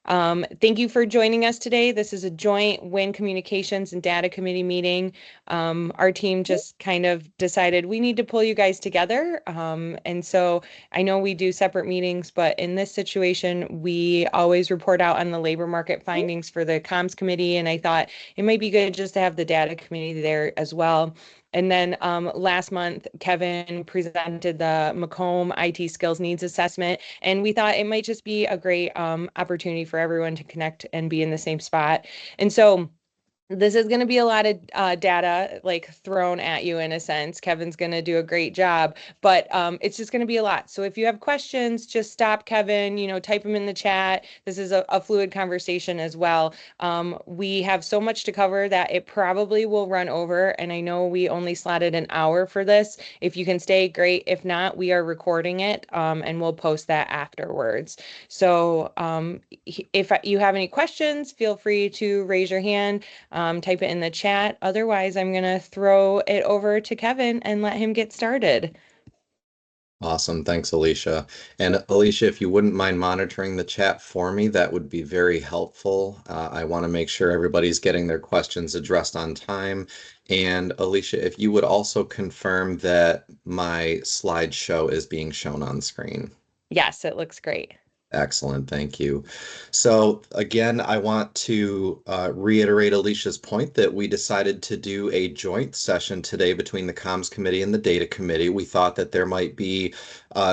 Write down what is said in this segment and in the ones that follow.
Thank you for joining us today. This is a joint WIN Communications and Data Committee meeting. Our team just kind of decided we need to pull you guys together. And so I know we do separate meetings, but in this situation, we always report out on the labor market findings for the comms committee. And I thought it might be good just to have the data committee there as well. And then last month, Kevin presented the Macomb IT Skills Needs Assessment, and we thought it might just be a great opportunity for everyone to connect and be in the same spot. And so this is going to be a lot of data like thrown at you in a sense. Kevin's going to do a great job, but it's just going to be a lot. So if you have questions, just stop Kevin, type them in the chat. This is a fluid conversation as well. We have so much to cover that it probably will run over. And I know we only slotted an hour for this. If you can stay, great. If not, we are recording it and we'll post that afterwards. So if you have any questions, feel free to raise your hand. Type it in the chat. Otherwise, I'm going to throw it over to Kevin and let him get started. Awesome. Thanks, Alicia. And Alicia, if you wouldn't mind monitoring the chat for me, that would be very helpful. I want to make sure everybody's getting their questions addressed on time. And Alicia, if you would also confirm that my slideshow is being shown on screen. Yes, it looks great. Excellent, thank you. So again, I want to reiterate Alicia's point that we decided to do a joint session today between the Comms Committee and the Data Committee. We thought that there might be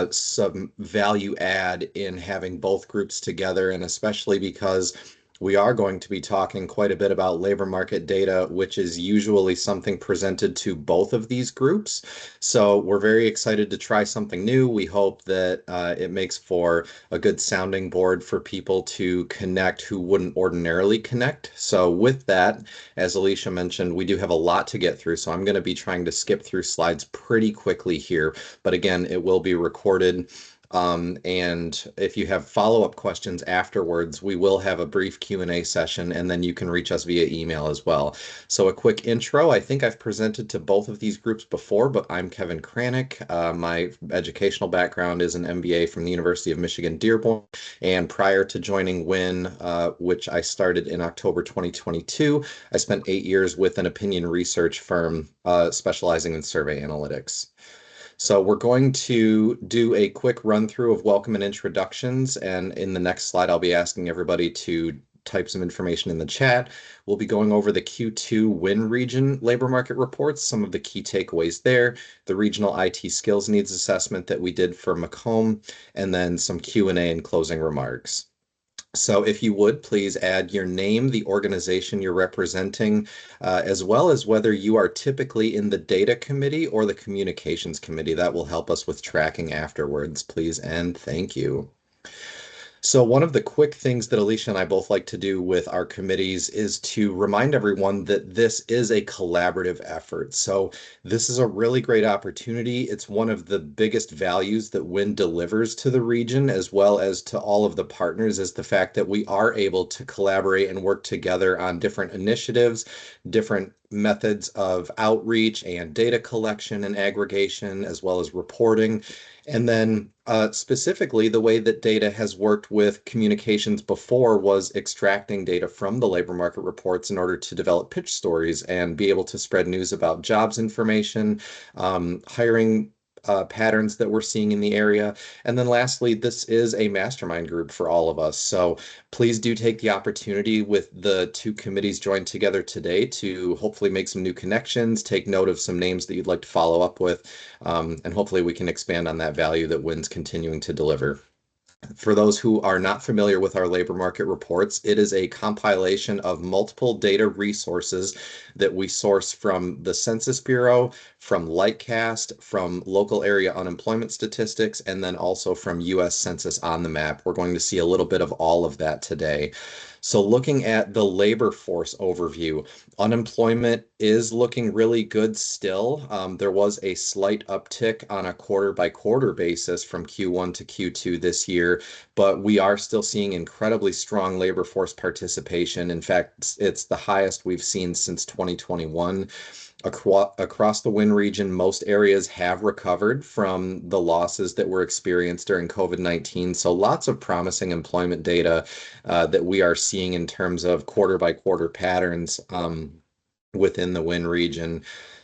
some value add in having both groups together, and especially because we are going to be talking quite a bit about labor market data, which is usually something presented to both of these groups. So we're very excited to try something new. We hope that it makes for a good sounding board for people to connect who wouldn't ordinarily connect. So with that, as Alicia mentioned, we do have a lot to get through. So I'm going to be trying to skip through slides pretty quickly here. But again, it will be recorded. And if you have follow-up questions afterwards, we will have a brief Q&A session, and then you can reach us via email as well. So a quick intro. I think I've presented to both of these groups before, but I'm Kevin Kranick. My educational background is an MBA from the University of Michigan Dearborn, and prior to joining WIN, which I started in October 2022, I spent 8 years with an opinion research firm specializing in survey analytics. So we're going to do a quick run through of welcome and introductions. And in the next slide, I'll be asking everybody to type some information in the chat. We'll be going over the Q2 WIN region labor market reports, some of the key takeaways there, the regional IT skills needs assessment that we did for Macomb, and then some Q&A and closing remarks. So if you would, please add your name, the organization you're representing, as well as whether you are typically in the data committee or the communications committee. That will help us with tracking afterwards, please, and thank you. So one of the quick things that Alicia and I both like to do with our committees is to remind everyone that this is a collaborative effort. So this is a really great opportunity. It's one of the biggest values that WIN delivers to the region, as well as to all of the partners, is the fact that we are able to collaborate and work together on different initiatives, different methods of outreach and data collection and aggregation, as well as reporting. And then specifically, the way that data has worked with communications before was extracting data from the labor market reports in order to develop pitch stories and be able to spread news about jobs information, hiring patterns that we're seeing in the area. And then lastly, this is a mastermind group for all of us. So please do take the opportunity with the two committees joined together today to hopefully make some new connections, take note of some names that you'd like to follow up with, and hopefully we can expand on that value that WIN's continuing to deliver. For those who are not familiar with our labor market reports, it is a compilation of multiple data resources that we source from the Census Bureau, from Lightcast, from local area unemployment statistics, and then also from U.S. Census on the Map. We're going to see a little bit of all of that today. So looking at the labor force overview, unemployment is looking really good still. There was a slight uptick on a quarter by quarter basis from Q1 to Q2 this year, but we are still seeing incredibly strong labor force participation. In fact, it's the highest we've seen since 2021. Across the Wynn region, most areas have recovered from the losses that were experienced during COVID-19. So lots of promising employment data that we are seeing in terms of quarter by quarter patterns within the Wynn region.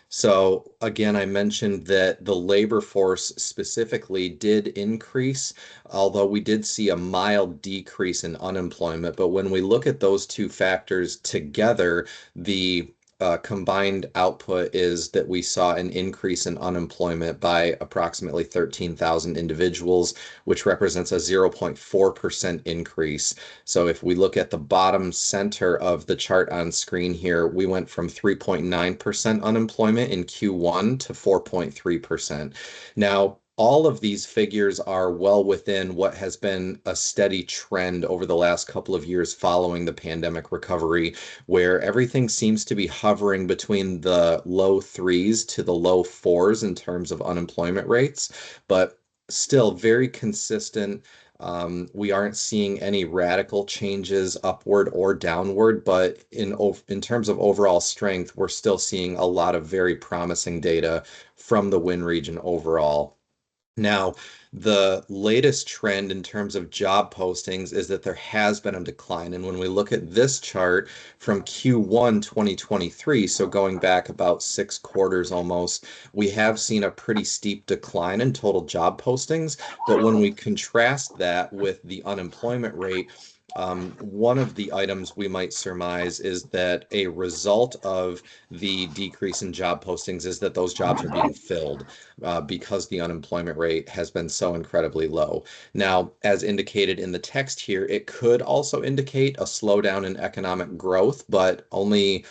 So again, I mentioned that the labor force specifically did increase, although we did see a mild decrease in unemployment. But when we look at those two factors together, the combined output is that we saw an increase in unemployment by approximately 13,000 individuals, which represents a 0.4% increase. So if we look at the bottom center of the chart on screen here, we went from 3.9% unemployment in Q1 to 4.3%. Now, all of these figures are well within what has been a steady trend over the last couple of years following the pandemic recovery, where everything seems to be hovering between the low threes to the low fours in terms of unemployment rates, but still very consistent. We aren't seeing any radical changes upward or downward, but in terms of overall strength, we're still seeing a lot of very promising data from the Wynn region overall. Now, the latest trend in terms of job postings is that there has been a decline. And when we look at this chart from Q1 2023, so going back about 6 quarters almost, we have seen a pretty steep decline in total job postings. But when we contrast that with the unemployment rate, one of the items we might surmise is that a result of the decrease in job postings is that those jobs are being filled because the unemployment rate has been so incredibly low. Now, as indicated in the text here, it could also indicate a slowdown in economic growth, but only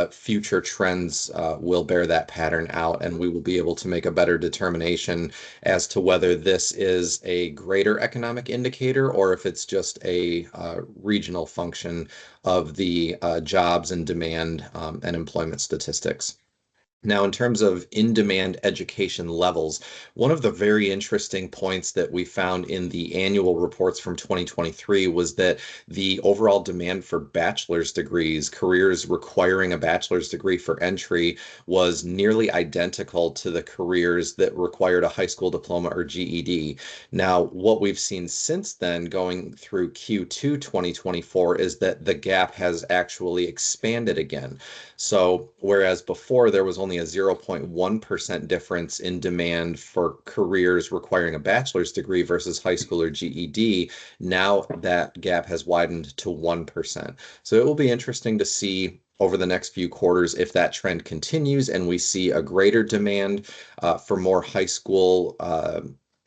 future trends will bear that pattern out, and we will be able to make a better determination as to whether this is a greater economic indicator or if it's just a regional function of the jobs and demand and employment statistics. Now, in terms of in-demand education levels, one of the very interesting points that we found in the annual reports from 2023 was that the overall demand for bachelor's degrees, careers requiring a bachelor's degree for entry, was nearly identical to the careers that required a high school diploma or GED. Now, what we've seen since then, going through Q2 2024, is that the gap has actually expanded again. So, whereas before there was only a 0.1% difference in demand for careers requiring a bachelor's degree versus high school or GED, now that gap has widened to 1%. So, it will be interesting to see over the next few quarters if that trend continues and we see a greater demand for more high school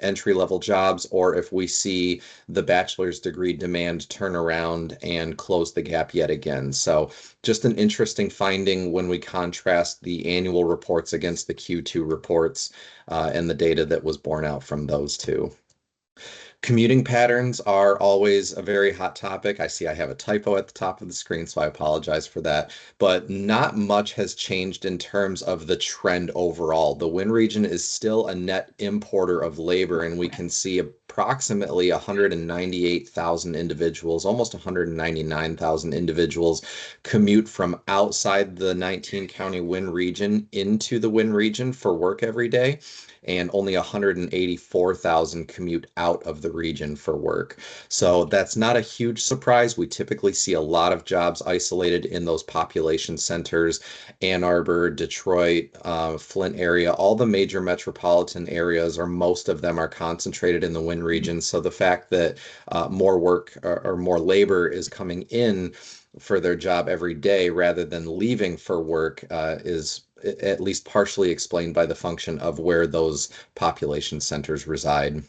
entry-level jobs, or if we see the bachelor's degree demand turn around and close the gap yet again. So just an interesting finding when we contrast the annual reports against the Q2 reports and the data that was borne out from those two. Commuting patterns are always a very hot topic. I see I have a typo at the top of the screen, so I apologize for that. But not much has changed in terms of the trend overall. The Wynn region is still a net importer of labor, and we can see approximately 198,000 individuals, almost 199,000 individuals commute from outside the 19 county Wynn region into the Wynn region for work every day, and only 184,000 commute out of the region for work. So that's not a huge surprise. We typically see a lot of jobs isolated in those population centers, Ann Arbor, Detroit, Flint area, all the major metropolitan areas, or most of them are concentrated in the Wynn region. So the fact that more work or more labor is coming in for their job every day rather than leaving for work is at least partially explained by the function of where those population centers reside.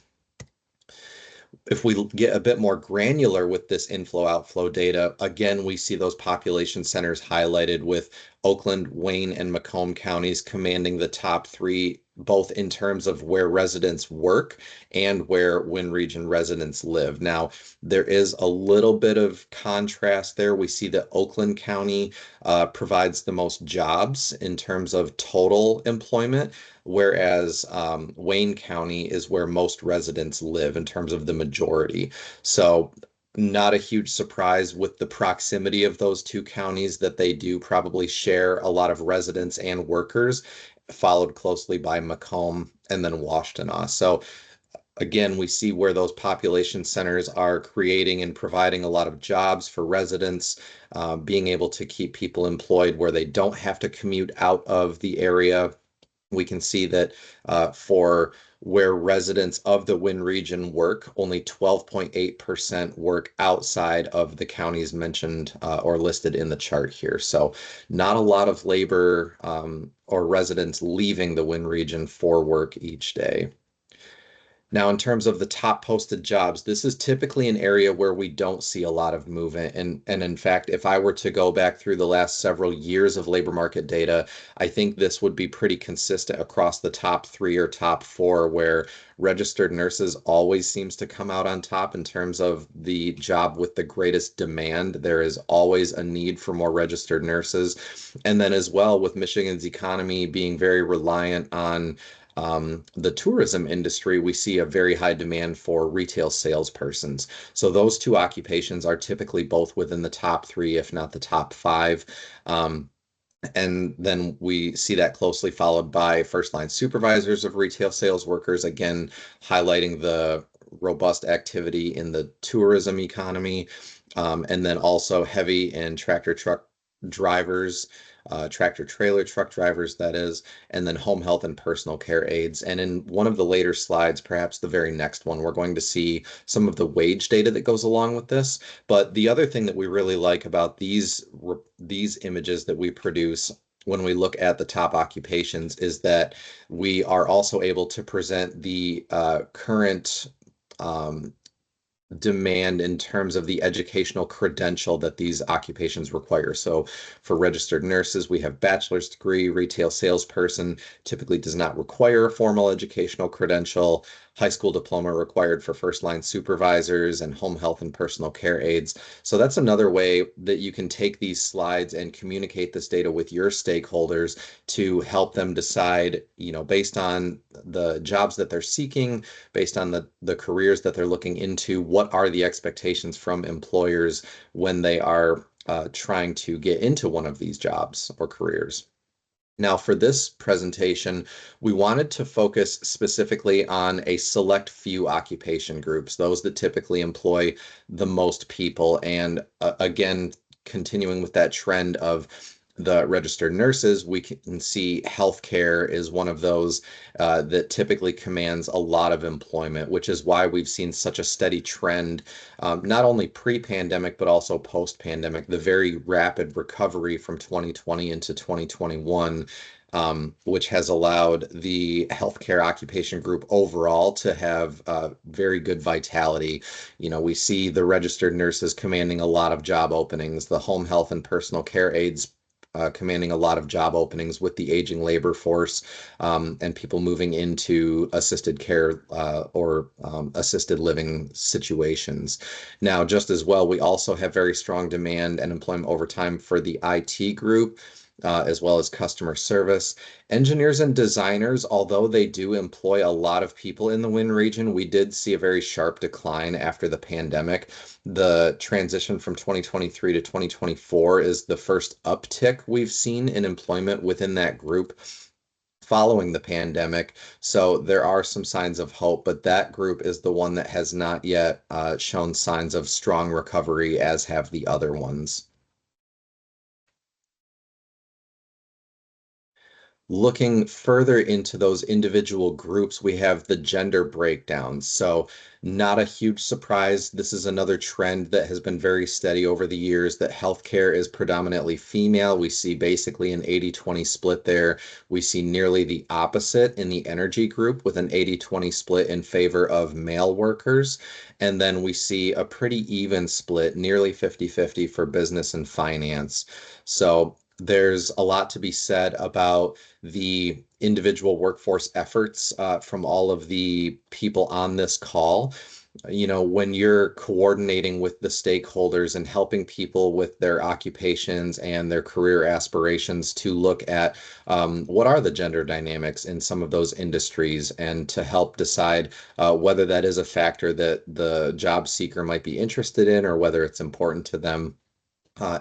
If we get a bit more granular with this inflow outflow data, again, we see those population centers highlighted with Oakland, Wayne, and Macomb counties commanding the top three, both in terms of where residents work and where Wynn region residents live. Now, there is a little bit of contrast there. We see that Oakland County provides the most jobs in terms of total employment, whereas Wayne County is where most residents live in terms of the majority. So Not a huge surprise with the proximity of those two counties that they do probably share a lot of residents and workers, followed closely by Macomb and then Washtenaw. So again, we see where those population centers are creating and providing a lot of jobs for residents, being able to keep people employed where they don't have to commute out of the area. We can see that for where residents of the Wynn region work, only 12.8% work outside of the counties mentioned or listed in the chart here. So not a lot of labor or residents leaving the Wynn region for work each day. Now, in terms of the top posted jobs, this is typically an area where we don't see a lot of movement. And in fact, if I were to go back through the last several years of labor market data, I think this would be pretty consistent across the top three or top four, where registered nurses always seems to come out on top in terms of the job with the greatest demand. There is always a need for more registered nurses. And then as well, with Michigan's economy being very reliant on the tourism industry, we see a very high demand for retail salespersons. So those two occupations are typically both within the top three, if not the top five. Um, and then we see that closely followed by first line supervisors of retail sales workers, again, highlighting the robust activity in the tourism economy. And then also heavy and tractor truck drivers, tractor trailer truck drivers, that is, and then home health and personal care aides. And in one of the later slides, perhaps the very next one, we're going to see some of the wage data that goes along with this. But the other thing that we really like about these images that we produce when we look at the top occupations is that we are also able to present the current demand in terms of the educational credential that these occupations require. So for registered nurses, we have bachelor's degree, retail salesperson typically does not require a formal educational credential, high school diploma required for first line supervisors and home health and personal care aides. So that's another way that you can take these slides and communicate this data with your stakeholders to help them decide, based on the jobs that they're seeking, based on the careers that they're looking into, what are the expectations from employers when they are trying to get into one of these jobs or careers. Now, for this presentation, we wanted to focus specifically on a select few occupation groups, those that typically employ the most people. And again, continuing with that trend of the registered nurses, we can see healthcare is one of those that typically commands a lot of employment, which is why we've seen such a steady trend, not only pre-pandemic, but also post-pandemic, the very rapid recovery from 2020 into 2021. Which has allowed the healthcare occupation group overall to have very good vitality. We see the registered nurses commanding a lot of job openings, the home health and personal care aides commanding a lot of job openings with the aging labor force, and people moving into assisted care or assisted living situations. Now, just as well, we also have very strong demand and employment over time for the IT group. As well as customer service. Engineers and designers, although they do employ a lot of people in the Wynn region, we did see a very sharp decline after the pandemic. The transition from 2023 to 2024 is the first uptick we've seen in employment within that group following the pandemic. So there are some signs of hope, but that group is the one that has not yet shown signs of strong recovery, as have the other ones. Looking further into those individual groups, we have the gender breakdowns. So not a huge surprise. This is another trend that has been very steady over the years, that healthcare is predominantly female. We see basically an 80-20 split there. We see nearly the opposite in the energy group with an 80-20 split in favor of male workers. And then we see a pretty even split, nearly 50-50 for business and finance. So there's a lot to be said about the individual workforce efforts from all of the people on this call. when you're coordinating with the stakeholders and helping people with their occupations and their career aspirations to look at what are the gender dynamics in some of those industries and to help decide whether that is a factor that the job seeker might be interested in or whether it's important to them.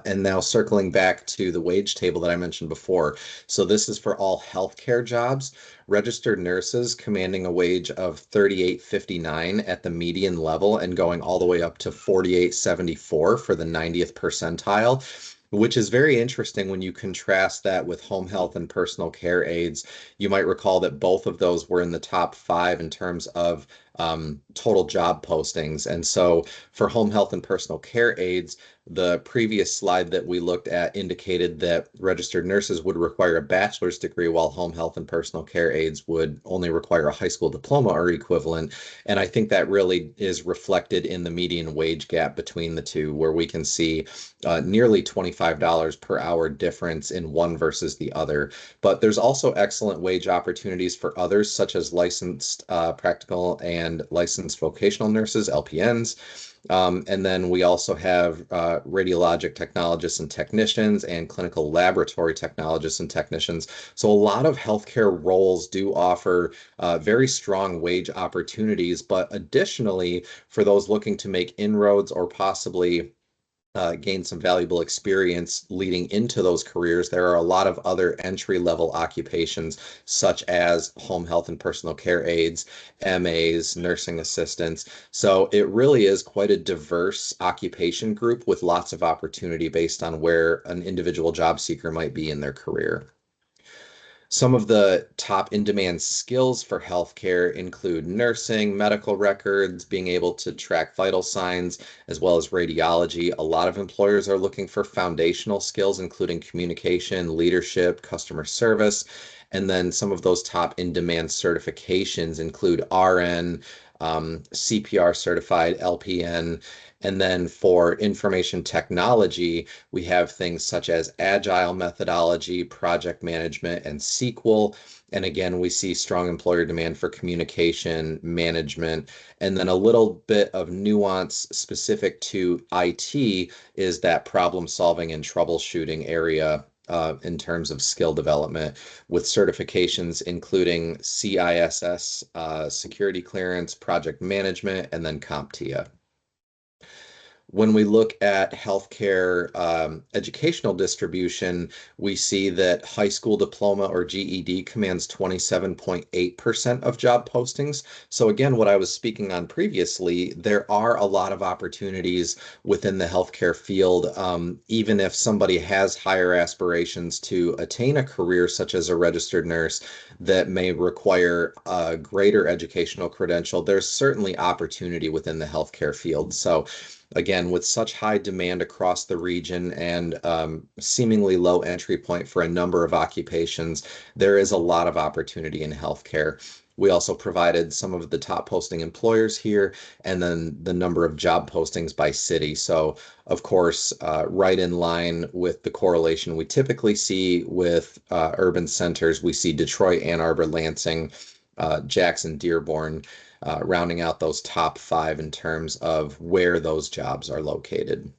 And now circling back to the wage table that I mentioned before. So this is for all healthcare jobs. Registered nurses commanding a wage of 38.59 at the median level and going all the way up to 48.74 for the 90th percentile, which is very interesting when you contrast that with home health and personal care aides. You might recall that both of those were in the top five in terms of total job postings. And so for home health and personal care aides, the previous slide that we looked at indicated that registered nurses would require a bachelor's degree, while home health and personal care aides would only require a high school diploma or equivalent. And I think that really is reflected in the median wage gap between the two, where we can see nearly $25 per hour difference in one versus the other. But there's also excellent wage opportunities for others, such as licensed practical and licensed vocational nurses, LPNs. And then we also have radiologic technologists and technicians and clinical laboratory technologists and technicians. So a lot of healthcare roles do offer very strong wage opportunities, but additionally, for those looking to make inroads or possibly gain some valuable experience leading into those careers, there are a lot of other entry-level occupations, such as home health and personal care aides, MAs, nursing assistants. So it really is quite a diverse occupation group with lots of opportunity based on where an individual job seeker might be in their career. Some of the top in-demand skills for healthcare include nursing, medical records, being able to track vital signs, as well as radiology. A lot of employers are looking for foundational skills, including communication, leadership, customer service. And then some of those top in-demand certifications include RN, CPR certified, LPN. And then for information technology, we have things such as agile methodology, project management, and SQL. And again, we see strong employer demand for communication management. And then a little bit of nuance specific to IT is that problem solving and troubleshooting area. In terms of skill development, with certifications including CISS, security clearance, project management, and then CompTIA. When we look at healthcare educational distribution, we see that high school diploma or GED commands 27.8% of job postings. So again, what I was speaking on previously, there are a lot of opportunities within the healthcare field, even if somebody has higher aspirations to attain a career such as a registered nurse that may require a greater educational credential. There's certainly opportunity within the healthcare field. So again, with such high demand across the region and seemingly low entry point for a number of occupations, there is a lot of opportunity in healthcare. We also provided some of the top posting employers here and then the number of job postings by city. So, of course, right in line with the correlation we typically see with urban centers, we see Detroit, Ann Arbor, Lansing, Jackson, Dearborn, rounding out those top five in terms of where those jobs are located.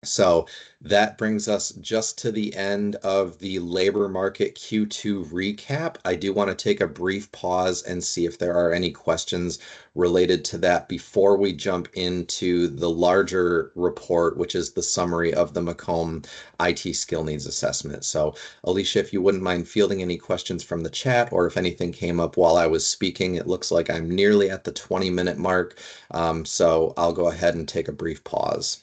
So that brings us just to the end of the labor market Q2 recap. I do want to take a brief pause and see if there are any questions related to that before we jump into the larger report, which is the summary of the Macomb IT skill needs assessment. So Alicia, if you wouldn't mind fielding any questions from the chat, or if anything came up while I was speaking, it looks like I'm nearly at the 20-minute mark. So I'll go ahead and take a brief pause.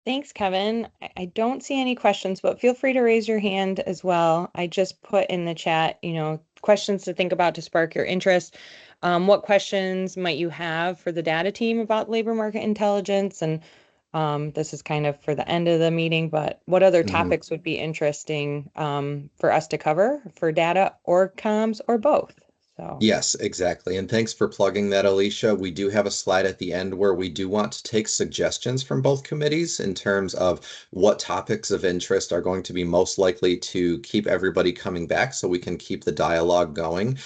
Thanks, Kevin. I don't see any questions, but feel free to raise your hand as well. I just put in the chat, questions to think about to spark your interest. What questions might you have for the data team about labor market intelligence? And this is kind of for the end of the meeting, but what other topics would be interesting for us to cover for data or comms or both? So. Yes, exactly. And thanks for plugging that, Alicia. We do have a slide at the end where we do want to take suggestions from both committees in terms of what topics of interest are going to be most likely to keep everybody coming back so we can keep the dialogue going.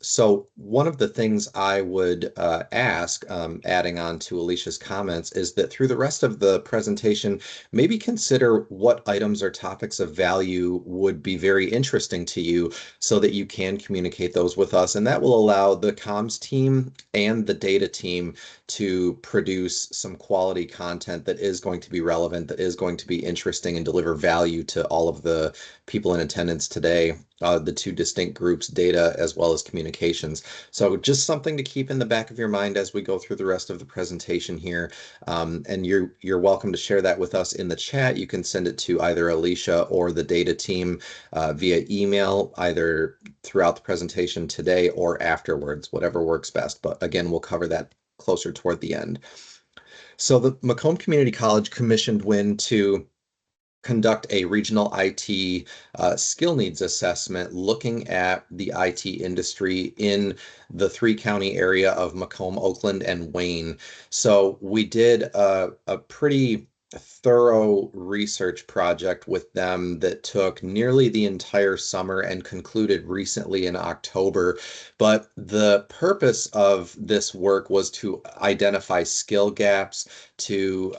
So one of the things I would ask, adding on to Alicia's comments, is that through the rest of the presentation, maybe consider what items or topics of value would be very interesting to you so that you can communicate those with us. And that will allow the comms team and the data team to produce some quality content that is going to be relevant, that is going to be interesting and deliver value to all of the people in attendance today, the two distinct groups, data as well as communications. So just something to keep in the back of your mind as we go through the rest of the presentation here. And you're welcome to share that with us in the chat. You can send it to either Alicia or the data team via email, either throughout the presentation today or afterwards, whatever works best. But again, we'll cover that closer toward the end. So the Macomb Community College commissioned WIN to conduct a regional IT skill needs assessment looking at the IT industry in the three-county area of Macomb, Oakland, and Wayne. So we did a pretty thorough research project with them that took nearly the entire summer and concluded recently in October. But the purpose of this work was to identify skill gaps, to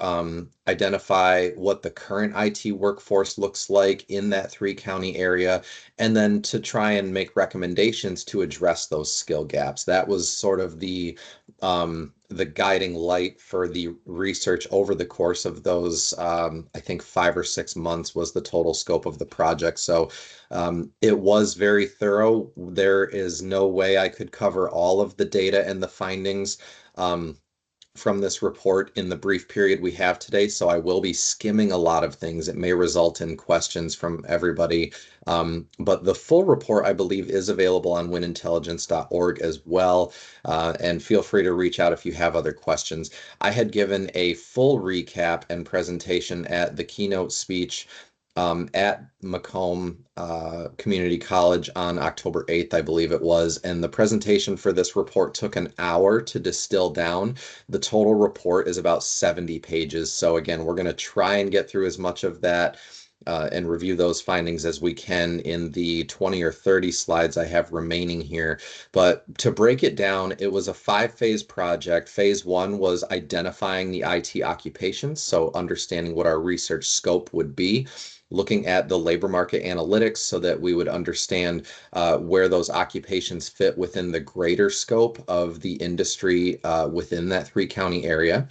identify what the current IT workforce looks like in that three-county area, and then to try and make recommendations to address those skill gaps. That was sort of the guiding light for the research over the course of those, I think 5 or 6 months was the total scope of the project. So it was very thorough. There is no way I could cover all of the data and the findings. From this report in the brief period we have today, so I will be skimming a lot of things. It may result in questions from everybody, but the full report, I believe, is available on winintelligence.org as well, and feel free to reach out if you have other questions. I had given a full recap and presentation at the keynote speech at Macomb Community College on October 8th, I believe it was. And the presentation for this report took an hour to distill down. The total report is about 70 pages. So again, we're going to try and get through as much of that and review those findings as we can in the 20 or 30 slides I have remaining here. But to break it down, it was a 5-phase project. Phase 1 was identifying the IT occupations, so understanding what our research scope would be, looking at the labor market analytics so that we would understand where those occupations fit within the greater scope of the industry within that three-county area.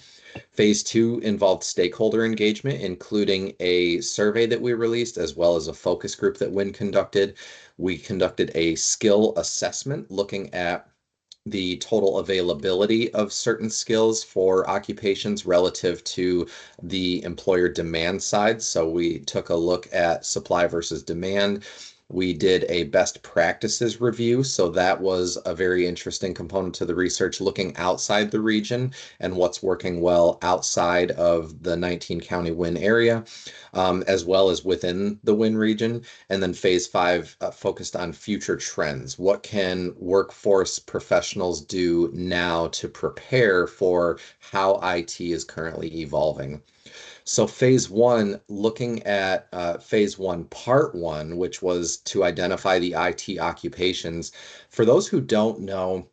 Phase 2 involved stakeholder engagement, including a survey that we released, as well as a focus group that WIN conducted. We conducted a skill assessment looking at the total availability of certain skills for occupations relative to the employer demand side. So we took a look at supply versus demand. We did a best practices review. So that was a very interesting component to the research, looking outside the region and what's working well outside of the 19 county WIN area, as well as within the WIN region. And then phase 5 focused on future trends. What can workforce professionals do now to prepare for how IT is currently evolving? So phase 1, looking at phase 1, part 1, which was to identify the IT occupations. For those who don't know,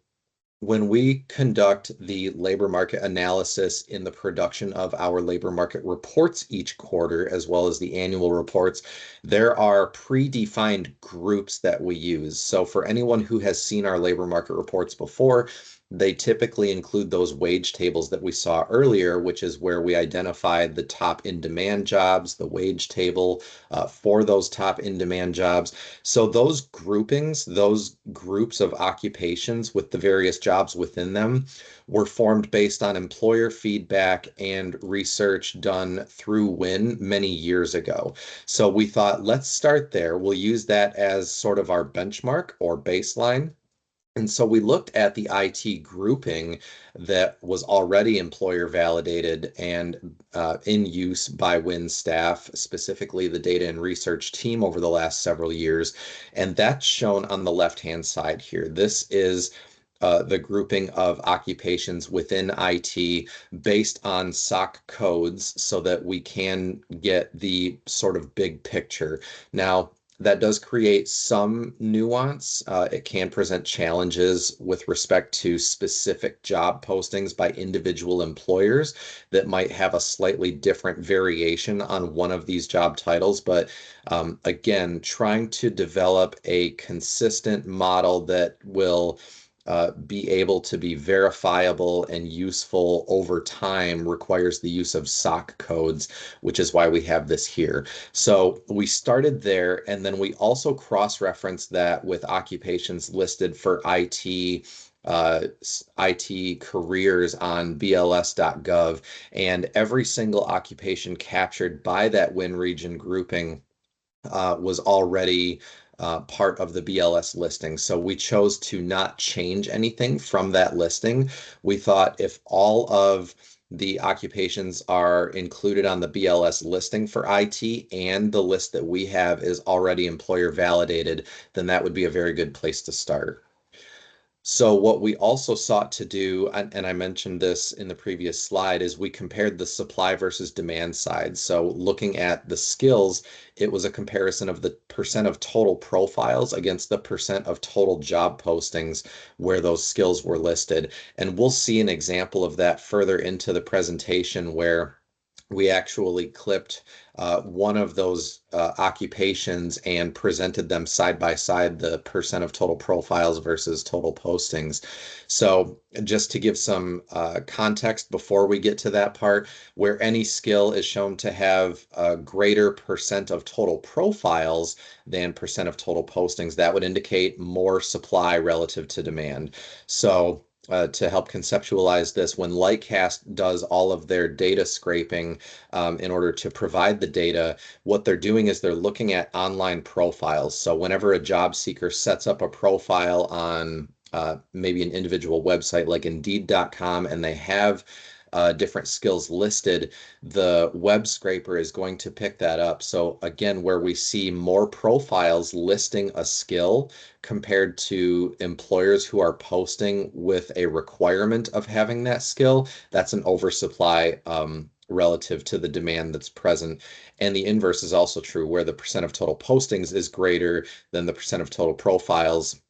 when we conduct the labor market analysis in the production of our labor market reports each quarter, as well as the annual reports, there are predefined groups that we use. So for anyone who has seen our labor market reports before, they typically include those wage tables that we saw earlier, which is where we identified the top in-demand jobs, the wage table for those top in-demand jobs. So those groupings, those groups of occupations with the various jobs within them were formed based on employer feedback and research done through WIN many years ago. So we thought, let's start there. We'll use that as sort of our benchmark or baseline. And so we looked at the IT grouping that was already employer validated and in use by WIN staff, specifically the data and research team over the last several years. And that's shown on the left-hand side here. This is the grouping of occupations within IT based on SOC codes so that we can get the sort of big picture. Now, that does create some nuance. It can present challenges with respect to specific job postings by individual employers that might have a slightly different variation on one of these job titles. But again, trying to develop a consistent model that will be able to be verifiable and useful over time requires the use of SOC codes, which is why we have this here. So we started there, and then we also cross-referenced that with occupations listed for IT careers on BLS.gov, and every single occupation captured by that WIN region grouping was already part of the BLS listing. So we chose to not change anything from that listing. We thought if all of the occupations are included on the BLS listing for IT and the list that we have is already employer validated, then that would be a very good place to start. So what we also sought to do, and I mentioned this in the previous slide, is we compared the supply versus demand side. So looking at the skills, it was a comparison of the percent of total profiles against the percent of total job postings where those skills were listed. And we'll see an example of that further into the presentation where we actually clipped one of those occupations and presented them side by side, the percent of total profiles versus total postings. So just to give some context before we get to that part, where any skill is shown to have a greater percent of total profiles than percent of total postings, that would indicate more supply relative to demand. So to help conceptualize this, when Lightcast does all of their data scraping in order to provide the data, what they're doing is they're looking at online profiles. So whenever a job seeker sets up a profile on maybe an individual website like Indeed.com and they have different skills listed, the web scraper is going to pick that up. So again, where we see more profiles listing a skill compared to employers who are posting with a requirement of having that skill, that's an oversupply relative to the demand that's present. And the inverse is also true, where the percent of total postings is greater than the percent of total profiles.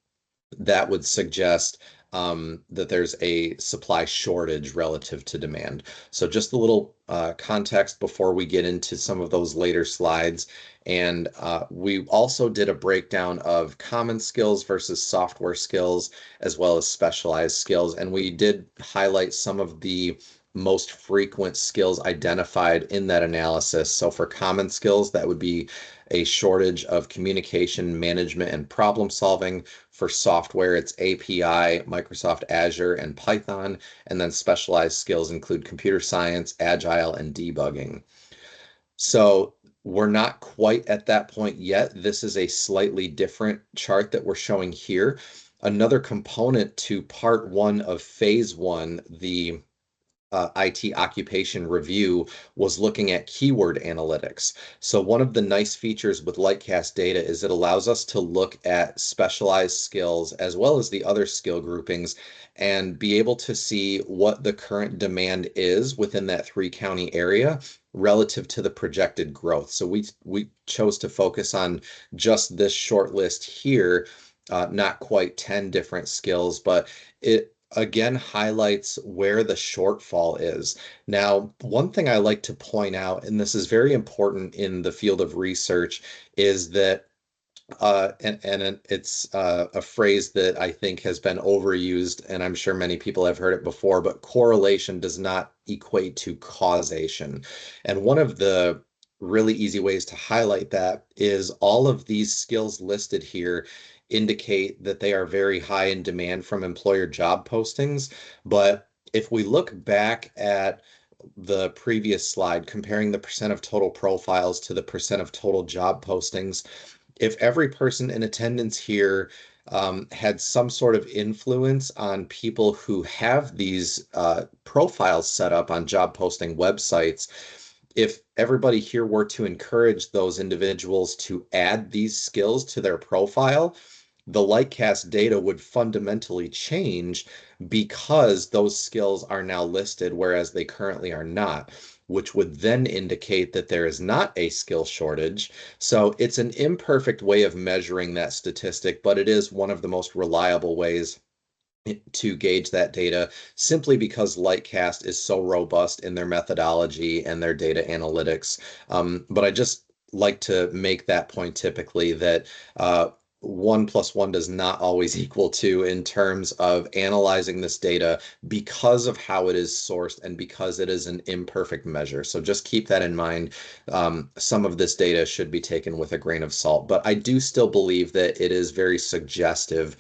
That would suggest that there's a supply shortage relative to demand. So just a little context before we get into some of those later slides. And we also did a breakdown of common skills versus software skills, as well as specialized skills. And we did highlight some of the most frequent skills identified in that analysis. So for common skills, that would be a shortage of communication, management, and problem solving. For software, it's API, Microsoft Azure, and Python. And then specialized skills include computer science, agile, and debugging. So we're not quite at that point yet. This is a slightly different chart that we're showing here. Another component to part one of phase one, the IT occupation review, was looking at keyword analytics. So one of the nice features with Lightcast data is it allows us to look at specialized skills as well as the other skill groupings and be able to see what the current demand is within that 3-county area relative to the projected growth. So we chose to focus on just this short list here, not quite 10 different skills, but it again highlights where the shortfall is. Now, one thing I like to point out, and this is very important in the field of research, is that and it's a phrase that I think has been overused, and I'm sure many people have heard it before, but correlation does not equate to causation. And one of the really easy ways to highlight that is all of these skills listed here indicate that they are very high in demand from employer job postings. But if we look back at the previous slide, comparing the percent of total profiles to the percent of total job postings, if every person in attendance here had some sort of influence on people who have these profiles set up on job posting websites. If everybody here were to encourage those individuals to add these skills to their profile, the Lightcast data would fundamentally change because those skills are now listed, whereas they currently are not, which would then indicate that there is not a skill shortage. So it's an imperfect way of measuring that statistic, but it is one of the most reliable ways to gauge that data simply because Lightcast is so robust in their methodology and their data analytics. But I just like to make that point typically that 1 plus 1 does not always equal 2 in terms of analyzing this data because of how it is sourced and because it is an imperfect measure. So just keep that in mind. Some of this data should be taken with a grain of salt, but I do still believe that it is very suggestive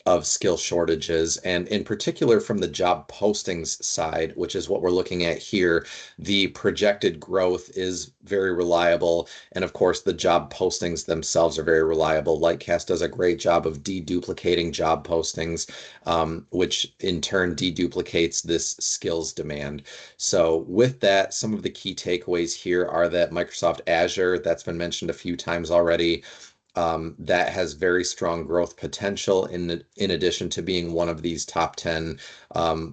of skill shortages. And in particular, from the job postings side, which is what we're looking at here, the projected growth is very reliable. And of course, the job postings themselves are very reliable. Lightcast does a great job of deduplicating job postings, which in turn deduplicates this skills demand. So with that, some of the key takeaways here are that Microsoft Azure, that's been mentioned a few times already, that has very strong growth potential in addition to being one of these top 10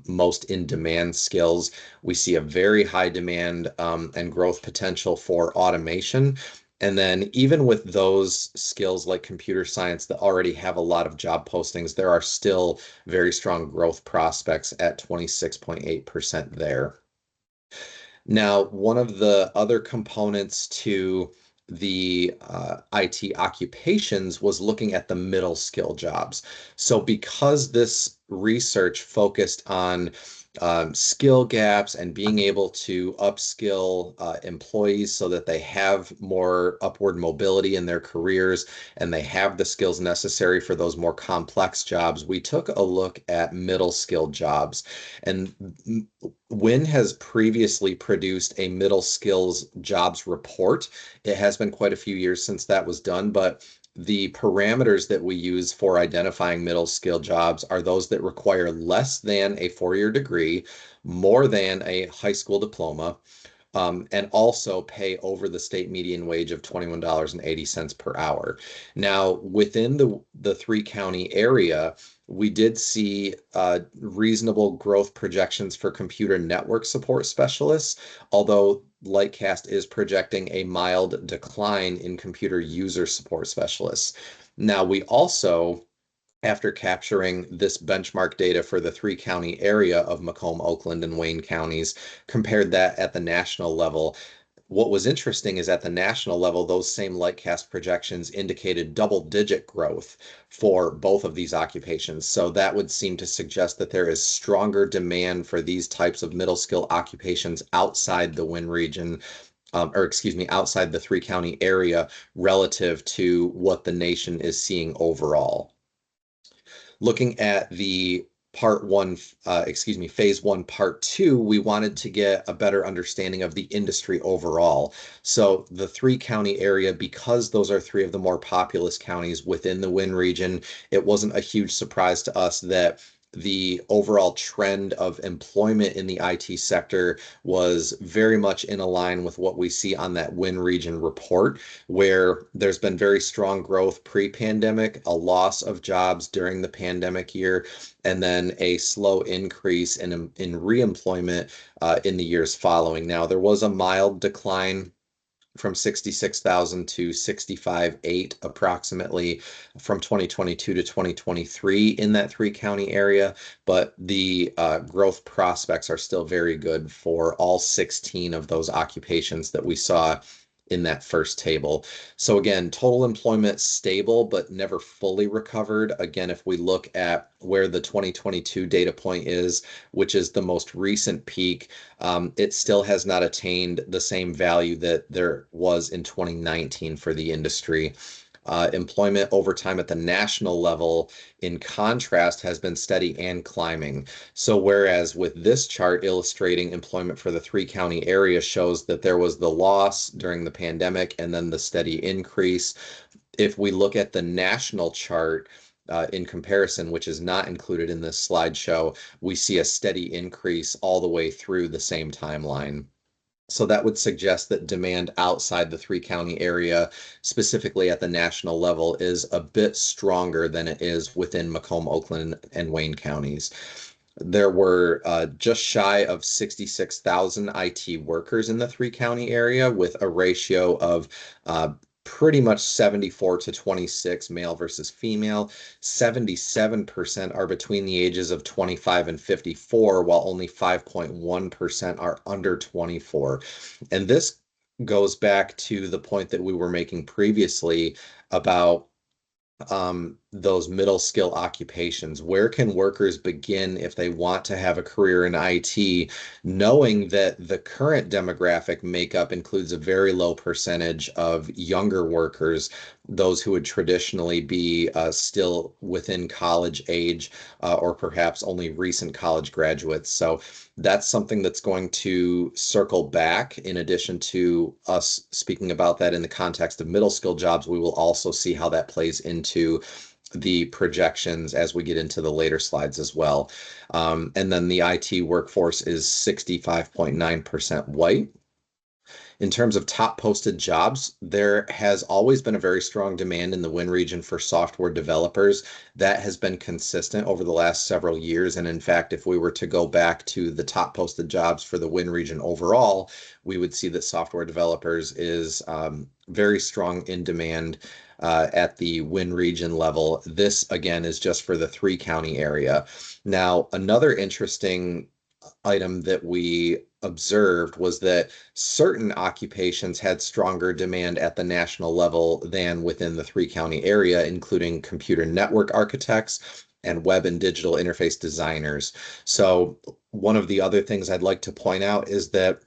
most in-demand skills. We see a very high demand and growth potential for automation. And then even with those skills like computer science that already have a lot of job postings, there are still very strong growth prospects at 26.8% there. Now, one of the other components to the IT occupations was looking at the middle skill jobs. So because this research focused on skill gaps and being able to upskill employees so that they have more upward mobility in their careers and they have the skills necessary for those more complex jobs, we took a look at middle skill jobs. And Win has previously produced a middle skills jobs report. It has been quite a few years since that was done, but the parameters that we use for identifying middle skill jobs are those that require less than a 4-year degree, more than a high school diploma, and also pay over the state median wage of $21.80 per hour. Now, within the three-county area, we did see reasonable growth projections for computer network support specialists, although Lightcast is projecting a mild decline in computer user support specialists. Now, we also, after capturing this benchmark data for the three-county area of Macomb, Oakland, and Wayne counties, compared that at the national level. What was interesting is at the national level, those same Lightcast projections indicated double-digit growth for both of these occupations. So that would seem to suggest that there is stronger demand for these types of middle skill occupations outside the Win region, or excuse me, outside the three-county area relative to what the nation is seeing overall. Looking at the phase one, part two, we wanted to get a better understanding of the industry overall. So the three-county area, because those are three of the more populous counties within the Win region, it wasn't a huge surprise to us that the overall trend of employment in the IT sector was very much in line with what we see on that Win region report, where there's been very strong growth pre-pandemic, a loss of jobs during the pandemic year, and then a slow increase in reemployment in the years following. Now, there was a mild decline from 66,000 to 65,800 approximately from 2022 to 2023 in that three-county area, but the growth prospects are still very good for all 16 of those occupations that we saw in that first table. So again, total employment stable, but never fully recovered. Again, if we look at where the 2022 data point is, which is the most recent peak, it still has not attained the same value that there was in 2019 for the industry. Employment over time at the national level, in contrast, has been steady and climbing. So whereas with this chart illustrating employment for the three-county area shows that there was the loss during the pandemic and then the steady increase, if we look at the national chart, in comparison, which is not included in this slideshow, we see a steady increase all the way through the same timeline. So that would suggest that demand outside the three-county area, specifically at the national level, is a bit stronger than it is within Macomb, Oakland, and Wayne counties. There were just shy of 66,000 IT workers in the three-county area, with a ratio of pretty much 74 to 26 male versus female. 77% are between the ages of 25 and 54, while only 5.1% are under 24. And this goes back to the point that we were making previously about those middle skill occupations. Where can workers begin if they want to have a career in IT, knowing that the current demographic makeup includes a very low percentage of younger workers, those who would traditionally be still within college age, or perhaps only recent college graduates. So that's something that's going to circle back. In addition to us speaking about that in the context of middle skill jobs, we will also see how that plays into the projections as we get into the later slides as well. And then the IT workforce is 65.9% white. In terms of top posted jobs, there has always been a very strong demand in the WIN region for software developers. That has been consistent over the last several years. And in fact, if we were to go back to the top posted jobs for the WIN region overall, we would see that software developers is very strong in demand at the WIN region level. This, again, is just for the three-county area. Now, another interesting item that we observed was that certain occupations had stronger demand at the national level than within the three-county area, including computer network architects and web and digital interface designers. So one of the other things I'd like to point out is that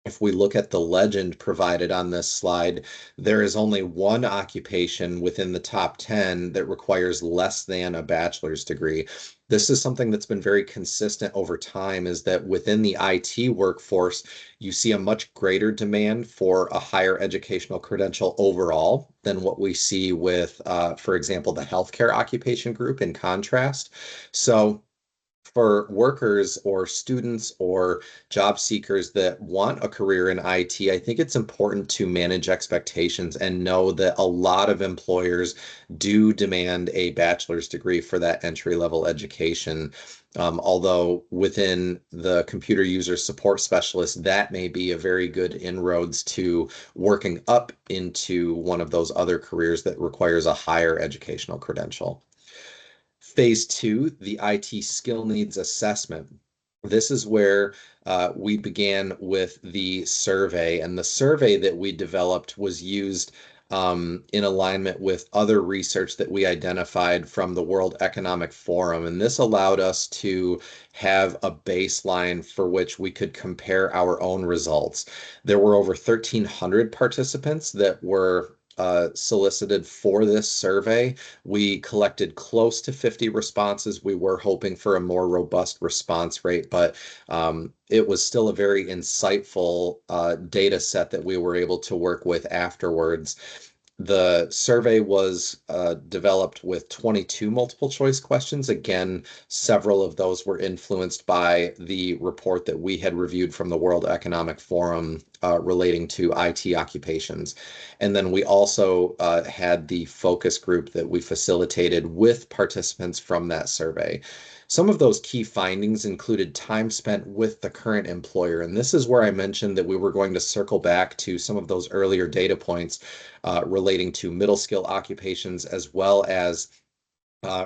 if we look at the legend provided on this slide, there is only one occupation within the top 10 that requires less than a bachelor's degree. This is something that's been very consistent over time, is that within the IT workforce, you see a much greater demand for a higher educational credential overall than what we see with, for example, the healthcare occupation group in contrast. So for workers or students or job seekers that want a career in IT, I think it's important to manage expectations and know that a lot of employers do demand a bachelor's degree for that entry level education. Although within the computer user support specialist, that may be a very good inroads to working up into one of those other careers that requires a higher educational credential. Phase two, the IT skill needs assessment. This is where we began with the survey, and the survey that we developed was used in alignment with other research that we identified from the World Economic Forum. And this allowed us to have a baseline for which we could compare our own results. There were over 1,300 participants that were solicited for this survey. We collected close to 50 responses. We were hoping for a more robust response rate, but it was still a very insightful data set that we were able to work with afterwards. The survey was developed with 22 multiple choice questions. Again, several of those were influenced by the report that we had reviewed from the World Economic Forum relating to IT occupations. And then we also had the focus group that we facilitated with participants from that survey. Some of those key findings included time spent with the current employer. And this is where I mentioned that we were going to circle back to some of those earlier data points relating to middle skill occupations, as well as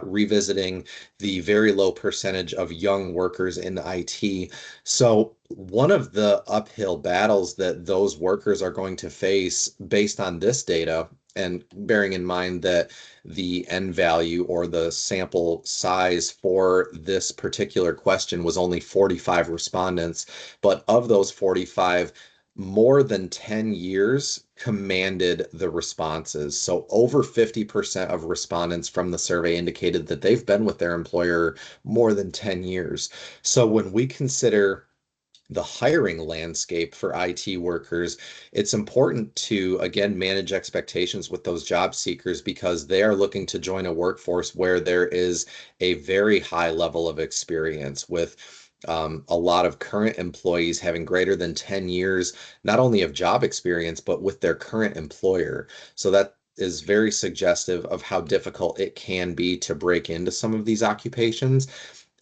revisiting the very low percentage of young workers in IT. So one of the uphill battles that those workers are going to face based on this data, and bearing in mind that the N value or the sample size for this particular question was only 45 respondents, but of those 45, more than 10 years commanded the responses. So over 50% of respondents from the survey indicated that they've been with their employer more than 10 years. So when we consider the hiring landscape for IT workers, it's important to, again, manage expectations with those job seekers because they are looking to join a workforce where there is a very high level of experience with a lot of current employees having greater than 10 years, not only of job experience, but with their current employer. So that is very suggestive of how difficult it can be to break into some of these occupations.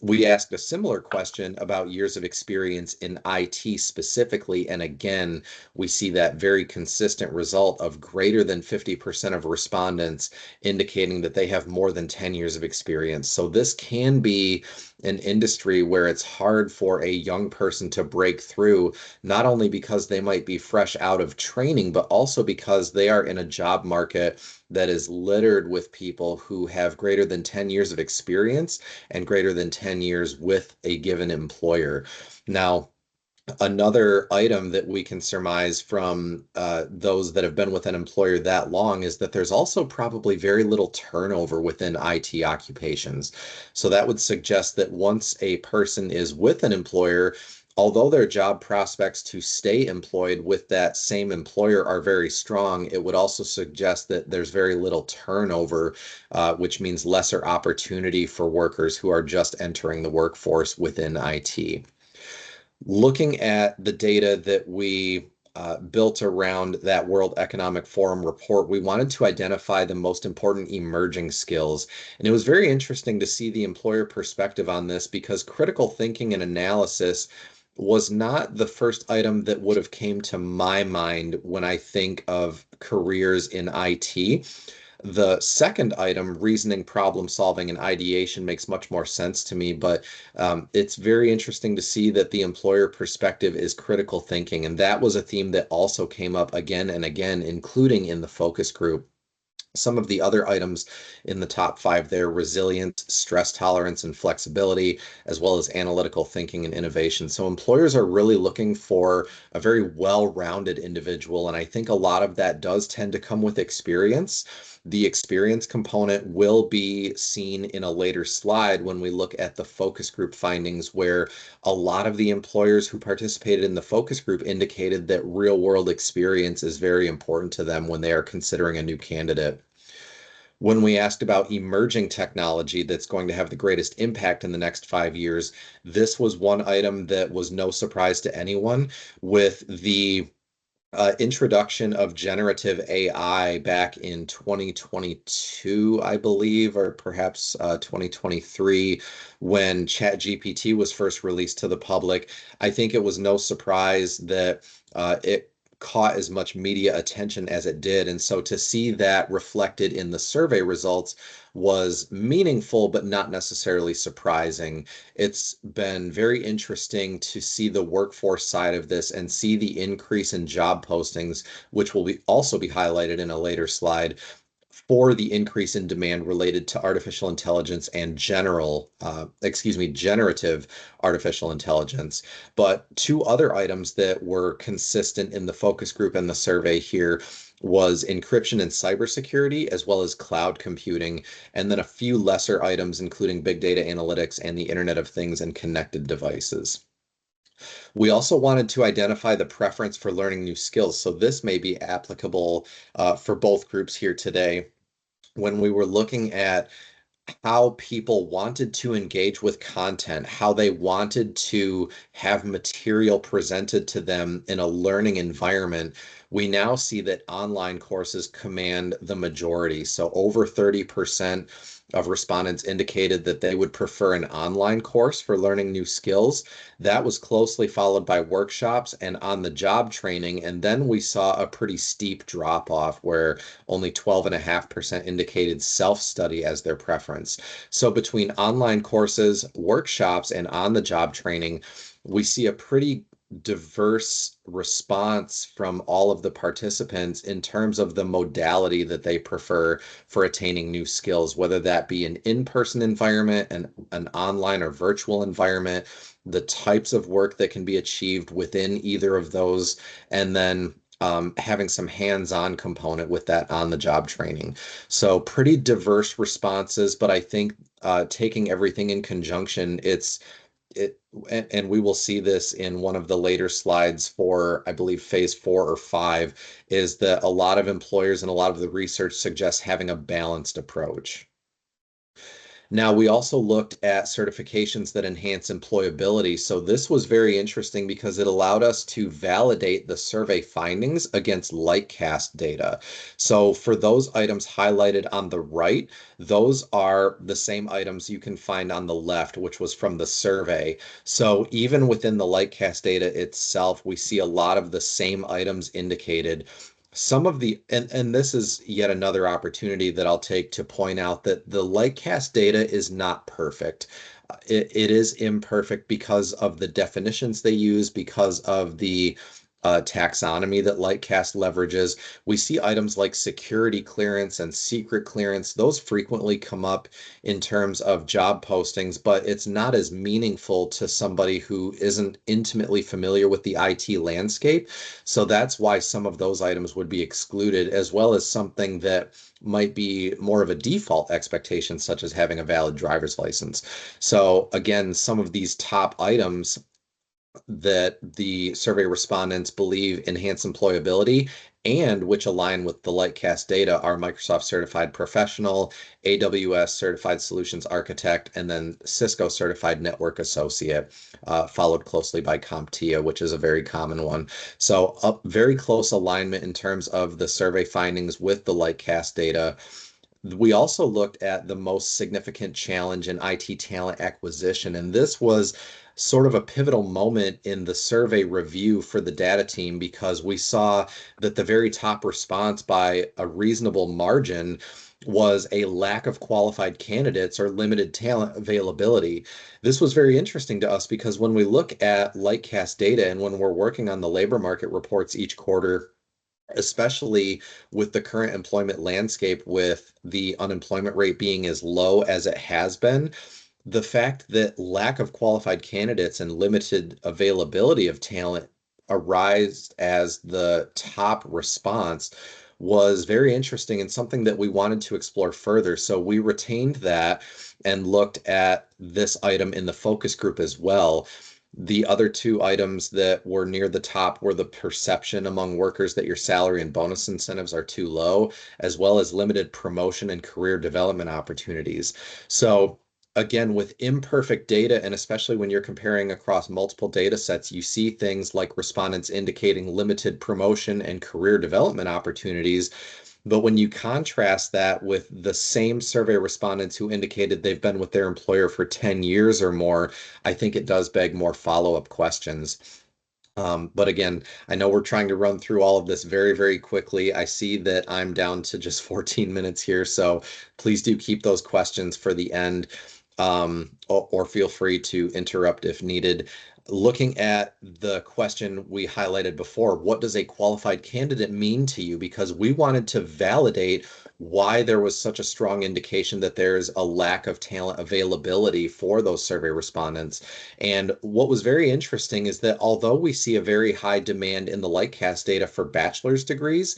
We asked a similar question about years of experience in IT specifically, and again, we see that very consistent result of greater than 50% of respondents indicating that they have more than 10 years of experience. So this can be an industry where it's hard for a young person to break through, not only because they might be fresh out of training, but also because they are in a job market that is littered with people who have greater than 10 years of experience and greater than 10 years with a given employer. Now, another item that we can surmise from those that have been with an employer that long is that there's also probably very little turnover within IT occupations. So that would suggest that once a person is with an employer, although their job prospects to stay employed with that same employer are very strong, it would also suggest that there's very little turnover, which means lesser opportunity for workers who are just entering the workforce within IT. Looking at the data that we built around that World Economic Forum report, we wanted to identify the most important emerging skills. And it was very interesting to see the employer perspective on this because critical thinking and analysis was not the first item that would have came to my mind when I think of careers in IT. The second item, reasoning, problem solving, and ideation, makes much more sense to me, but it's very interesting to see that the employer perspective is critical thinking. And that was a theme that also came up again and again, including in the focus group. Some of the other items in the top five there: resilience, stress tolerance, and flexibility, as well as analytical thinking and innovation. So employers are really looking for a very well-rounded individual, and I think a lot of that does tend to come with experience. The experience component will be seen in a later slide when we look at the focus group findings, where a lot of the employers who participated in the focus group indicated that real world experience is very important to them when they are considering a new candidate. When we asked about emerging technology that's going to have the greatest impact in the next 5 years, this was one item that was no surprise to anyone. With the introduction of generative AI back in 2022, I believe, or perhaps 2023, when ChatGPT was first released to the public, I think it was no surprise that it caught as much media attention as it did. And so to see that reflected in the survey results was meaningful, but not necessarily surprising. It's been very interesting to see the workforce side of this and see the increase in job postings, which will also be highlighted in a later slide, for the increase in demand related to artificial intelligence and generative artificial intelligence. But two other items that were consistent in the focus group and the survey here was encryption and cybersecurity, as well as cloud computing, and then a few lesser items, including big data analytics and the Internet of Things and connected devices. We also wanted to identify the preference for learning new skills. So this may be applicable for both groups here today. When we were looking at how people wanted to engage with content, how they wanted to have material presented to them in a learning environment, we now see that online courses command the majority. So over 30% of respondents indicated that they would prefer an online course for learning new skills. That was closely followed by workshops and on-the-job training. And then we saw a pretty steep drop off where only 12.5% indicated self-study as their preference. So between online courses, workshops, and on-the-job training, we see a pretty diverse response from all of the participants in terms of the modality that they prefer for attaining new skills, whether that be an in-person environment, an online or virtual environment, the types of work that can be achieved within either of those, and then having some hands-on component with that on-the-job training. So pretty diverse responses, but I think taking everything in conjunction, it, and we will see this in one of the later slides for, I believe, phase 4 or 5, is that a lot of employers and a lot of the research suggests having a balanced approach. Now, we also looked at certifications that enhance employability. So this was very interesting because it allowed us to validate the survey findings against Lightcast data. So for those items highlighted on the right, those are the same items you can find on the left, which was from the survey. So even within the Lightcast data itself, we see a lot of the same items indicated. Some of the, and this is yet another opportunity that I'll take to point out that the Lightcast data is not perfect. It is imperfect because of the definitions they use, because of the taxonomy that Lightcast leverages. We see items like security clearance and secret clearance. Those frequently come up in terms of job postings, but it's not as meaningful to somebody who isn't intimately familiar with the IT landscape. So that's why some of those items would be excluded, as well as something that might be more of a default expectation, such as having a valid driver's license. So again, some of these top items that the survey respondents believe enhance employability and which align with the Lightcast data are Microsoft Certified Professional, AWS Certified Solutions Architect, and then Cisco Certified Network Associate, followed closely by CompTIA, which is a very common one. So a very close alignment in terms of the survey findings with the Lightcast data. We also looked at the most significant challenge in IT talent acquisition, and this was sort of a pivotal moment in the survey review for the data team because we saw that the very top response by a reasonable margin was a lack of qualified candidates or limited talent availability. This was very interesting to us because when we look at Lightcast data and when we're working on the labor market reports each quarter, especially with the current employment landscape, with the unemployment rate being as low as it has been, the fact that lack of qualified candidates and limited availability of talent arise as the top response was very interesting and something that we wanted to explore further. So we retained that and looked at this item in the focus group as well. The other two items that were near the top were the perception among workers that your salary and bonus incentives are too low, as well as limited promotion and career development opportunities. So again, with imperfect data, and especially when you're comparing across multiple data sets, you see things like respondents indicating limited promotion and career development opportunities. But when you contrast that with the same survey respondents who indicated they've been with their employer for 10 years or more, I think it does beg more follow-up questions. But again, I know we're trying to run through all of this very, very quickly. I see that I'm down to just 14 minutes here, so please do keep those questions for the end, or feel free to interrupt if needed. Looking at the question we highlighted before, what does a qualified candidate mean to you? Because we wanted to validate why there was such a strong indication that there's a lack of talent availability for those survey respondents. And what was very interesting is that although we see a very high demand in the Lightcast data for bachelor's degrees,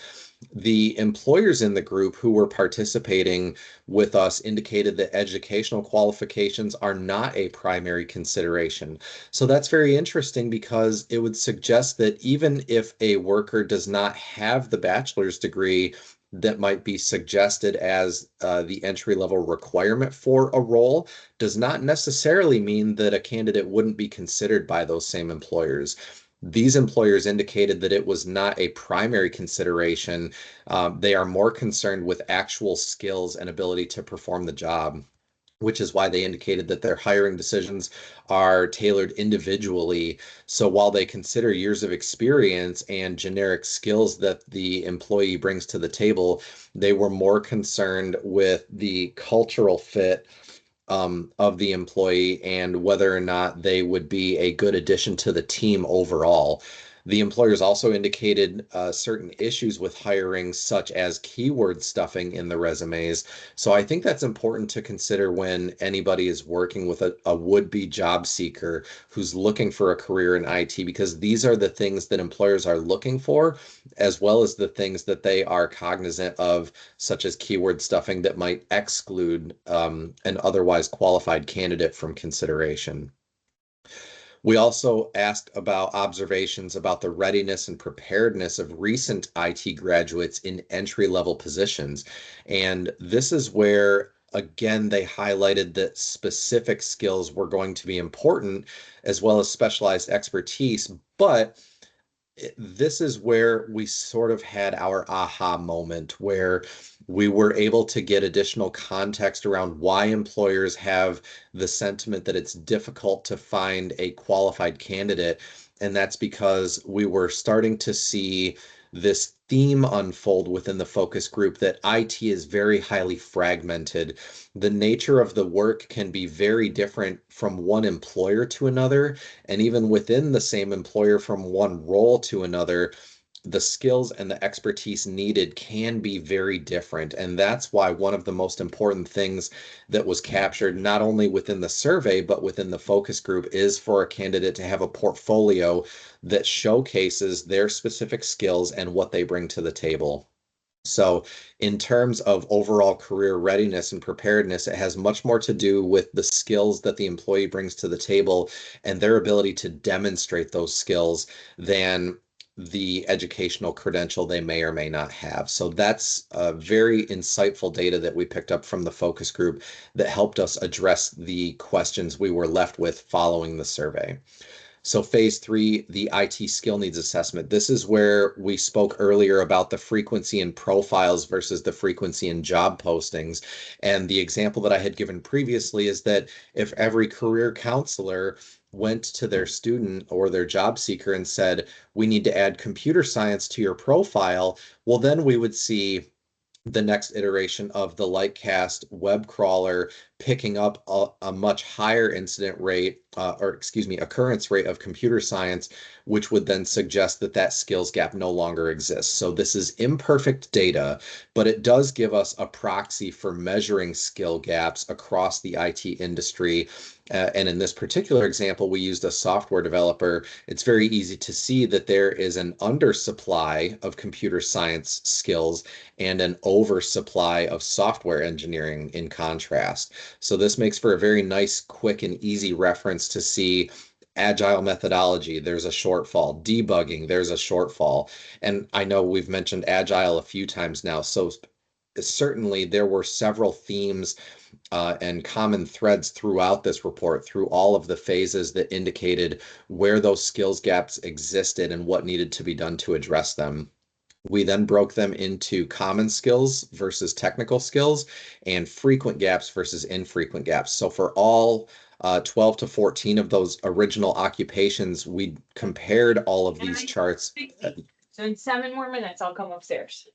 the employers in the group who were participating with us indicated that educational qualifications are not a primary consideration. So that's very interesting because it would suggest that even if a worker does not have the bachelor's degree that might be suggested as the entry level requirement for a role, does not necessarily mean that a candidate wouldn't be considered by those same employers. These employers indicated that it was not a primary consideration. They are more concerned with actual skills and ability to perform the job, which is why they indicated that their hiring decisions are tailored individually. So while they consider years of experience and generic skills that the employee brings to the table, they were more concerned with the cultural fit of the employee and whether or not they would be a good addition to the team overall. The employers also indicated certain issues with hiring, such as keyword stuffing in the resumes. So I think that's important to consider when anybody is working with a would-be job seeker who's looking for a career in IT, because these are the things that employers are looking for, as well as the things that they are cognizant of, such as keyword stuffing that might exclude an otherwise qualified candidate from consideration. We also asked about observations about the readiness and preparedness of recent IT graduates in entry-level positions. And this is where, again, they highlighted that specific skills were going to be important as well as specialized expertise. But this is where we sort of had our aha moment where we were able to get additional context around why employers have the sentiment that it's difficult to find a qualified candidate. And that's because we were starting to see this theme unfold within the focus group that IT is very highly fragmented. The nature of the work can be very different from one employer to another, and even within the same employer from one role to another, the skills and the expertise needed can be very different. And that's why one of the most important things that was captured, not only within the survey, but within the focus group, is for a candidate to have a portfolio that showcases their specific skills and what they bring to the table. So, in terms of overall career readiness and preparedness, it has much more to do with the skills that the employee brings to the table and their ability to demonstrate those skills than the educational credential they may or may not have. So, that's very insightful data that we picked up from the focus group that helped us address the questions we were left with following the survey. So phase three, the IT skill needs assessment. This is where we spoke earlier about the frequency in profiles versus the frequency in job postings. And the example that I had given previously is that if every career counselor went to their student or their job seeker and said, we need to add computer science to your profile, well, then we would see the next iteration of the Lightcast web crawler picking up a much higher incident rate, or excuse me, occurrence rate of computer science, which would then suggest that that skills gap no longer exists. So this is imperfect data, but it does give us a proxy for measuring skill gaps across the IT industry. And in this particular example, we used a software developer. It's very easy to see that there is an undersupply of computer science skills and an oversupply of software engineering in contrast. So this makes for a very nice, quick, and easy reference to see agile methodology, there's a shortfall. Debugging, there's a shortfall. And I know we've mentioned agile a few times now, so certainly there were several themes and common threads throughout this report, through all of the phases that indicated where those skills gaps existed and what needed to be done to address them. We then broke them into common skills versus technical skills and frequent gaps versus infrequent gaps. So for all 12 to 14 of those original occupations, we compared all of these charts. So in 7 more minutes, I'll come upstairs.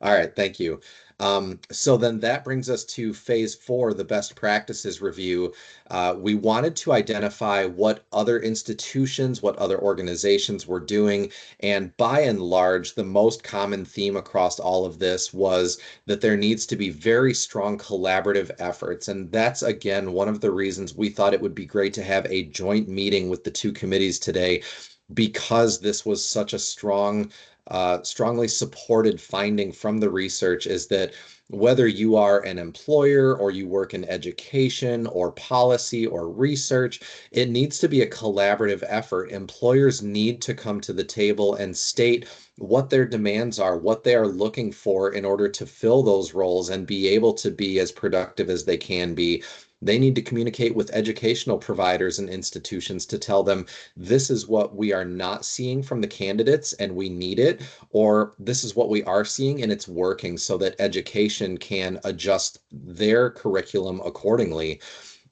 All right, thank you. So then that brings us to phase four, the best practices review. We wanted to identify what other institutions, what other organizations were doing. And by and large, the most common theme across all of this was that there needs to be very strong collaborative efforts. And that's, again, one of the reasons we thought it would be great to have a joint meeting with the two committees today, because this was such a strongly supported finding from the research, is that whether you are an employer or you work in education or policy or research, it needs to be a collaborative effort. Employers need to come to the table and state what their demands are, what they are looking for in order to fill those roles and be able to be as productive as they can be. They need to communicate with educational providers and institutions to tell them this is what we are not seeing from the candidates and we need it, or this is what we are seeing and it's working, so that education can adjust their curriculum accordingly.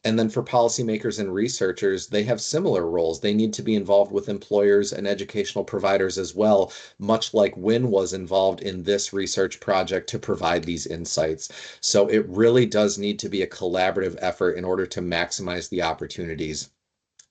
And then for policymakers and researchers, they have similar roles. They need to be involved with employers and educational providers as well, much like Win was involved in this research project to provide these insights. So it really does need to be a collaborative effort in order to maximize the opportunities.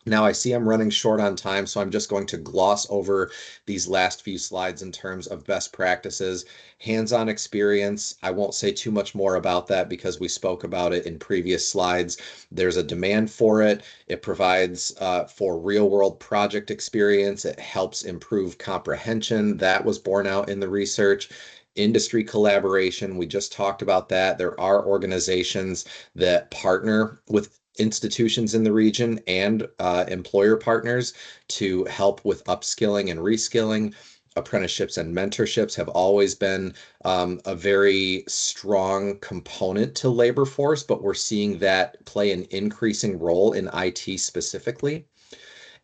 Now I see I'm running short on time, so I'm just going to gloss over these last few slides in terms of best practices. Hands-on experience, I won't say too much more about that because we spoke about it in previous slides. There's a demand for it. It provides for real-world project experience. It helps improve comprehension. That was borne out in the research. Industry collaboration, we just talked about that. There are organizations that partner with institutions in the region and employer partners to help with upskilling and reskilling. Apprenticeships and mentorships have always been a very strong component to labor force, but we're seeing that play an increasing role in IT specifically.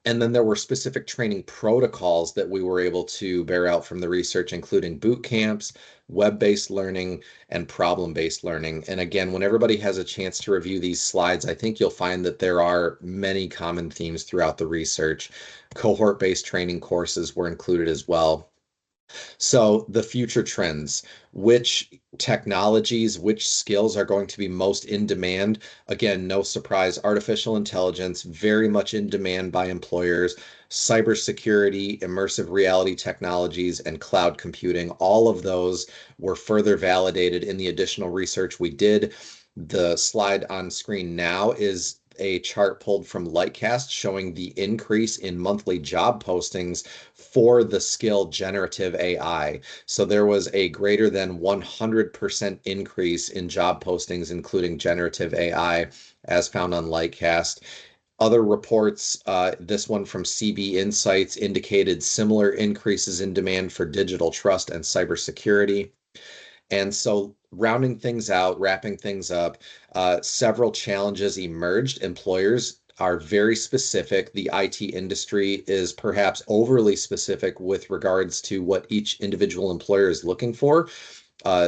And then there were specific training protocols that we were able to bear out from the research, including boot camps, web-based learning, and problem-based learning. And again, when everybody has a chance to review these slides, I think you'll find that there are many common themes throughout the research. Cohort-based training courses were included as well. So the future trends, which technologies, which skills are going to be most in demand? Again, no surprise, artificial intelligence, very much in demand by employers, cybersecurity, immersive reality technologies, and cloud computing. All of those were further validated in the additional research we did. The slide on screen now is a chart pulled from Lightcast showing the increase in monthly job postings for the skill generative AI. So there was a greater than 100% increase in job postings, including generative AI, as found on Lightcast. Other reports, this one from CB Insights, indicated similar increases in demand for digital trust and cybersecurity. And so, rounding things out, wrapping things up, several challenges emerged. Employers are very specific. The IT industry is perhaps overly specific with regards to what each individual employer is looking for.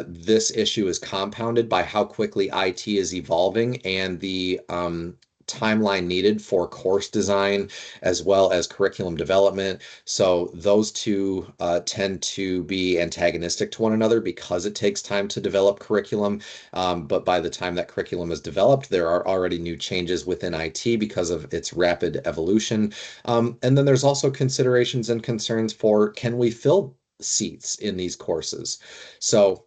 This issue is compounded by how quickly IT is evolving and the timeline needed for course design as well as curriculum development. So those two tend to be antagonistic to one another because it takes time to develop curriculum. But by the time that curriculum is developed, there are already new changes within IT because of its rapid evolution. And then there's also considerations and concerns for, can we fill seats in these courses? So